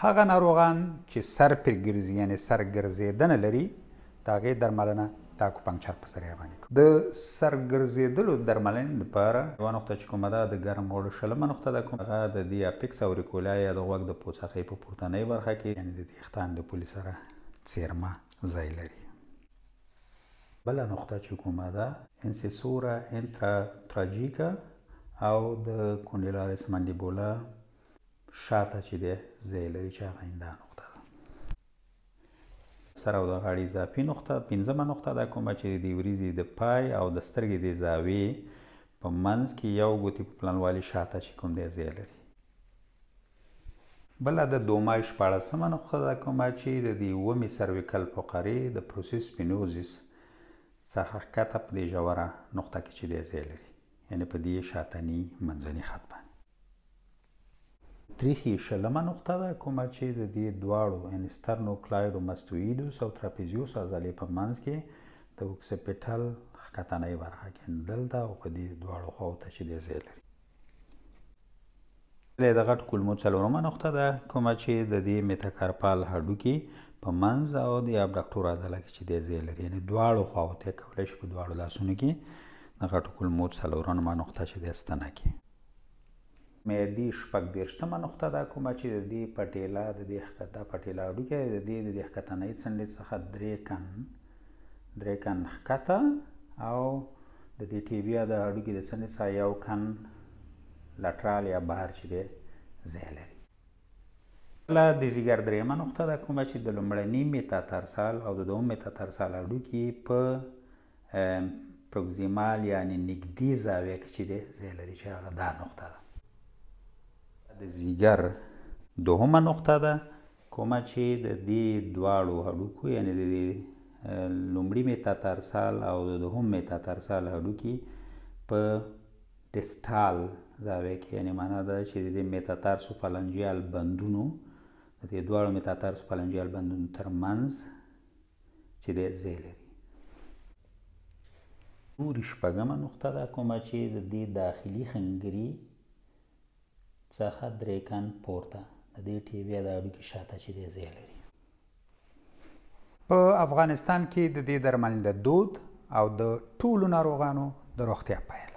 هغه ناروغان چې سر پرې ګرځي یعنې سر ګرځېدنه لري د هغې درملنه د اکوپنکچر په ذریعه باندې کوي. د سر ګرځېدلو درملنې لپاره یوه نقطه چې کومه ده د ګرم اوړه 20مه نقطه ده کومه هغه د دې اپیکس اوريکولا یا د غوږ د پوڅخۍ په پورتنۍ برخه کې یعنې د ویښتان د پولې سره څیرمه ځای لري. بله نقطه چې کومه ده انسیسورا انتراتراجیکا او د کونډیلاریس منډیبولا شاته چې دی ځای لري چې هغه دا نقطه ده. سر او د غاړې اضافي نقطه 5مه نقطه ده کومه چې د وریځې د پای او د سترګې د زاویې په منځ کې یو ګوتې په پلنوالي شاته چې کوم دی ځای لري. بله د دومای 14مه نقطه ده کومه چې د دې اوومې سرویکل فقرې د پروسیس سپینوزیس څخه ښکته په دې ژوره نقطه کې چې دی ځای لري یعنې په دې شاتني منځني خط باندې. تریخي 20مه نقطه ده کومه چې د دې دواړو یعنې سترنوکلایډوماستویډوس او تراپیزیوس عضلې په منځ کې د اوکسیپیټل ښکتنۍ برخه کې دلته او په دې دواړو خواو ته چې دی ځای لري. د غټ کولمو 4مه نقطه ده کومه چې د دې میتاکارپال هډوکي په منځ او د ابډکټور عضله کې چې دی ځای لري یعنې دواړو خواو ته یې کولی شي په دواړو لاسونو کې د غټو کولمو 4مه نقطه چې دی ستنه کې. معدې 14مه نقطه ده کومه چې د دې پټیله د دې ښکته پټیله هډوکی د دې ښکتنۍ څنډې څخه درې کن ښکته او د دې ټیبیا د هډوکي د څنډې څخه یو کن لټرال یا بهر چې دی ځای لري. بله د ځیګر 3مه نقطه ده کومه چې د لومړني میتاترسال او د دوم میتاترسال هډوکي په پروکزیمال یعنې نږدې زاویه کې چې دی ځای لري چې هغه دا نقطه ده. د ځیګر 2مه نقطه ده کومه چې د دې دواړو هډوکو یعنې د دې لومړي میتاترسال او د دوهم میتاترسال هډوکي په ډسټال زاویه کې یعنې معنا ده چې د دې میتاتارسو فلنجیال بندونو د دې دواړو میتاتارسو فلنجیال بندونو ترمنځ چې دی ځای لري. نورې 6مه نقطه ده کومه چې د دې داخلي خنګري څخه 3 کن پورته د دې ټیبیا د هډوکي شاته چې دی ځای لري. په افغانستان کې د دې درملنې د دود او د ټولو ناروغانو د روغتیا پایله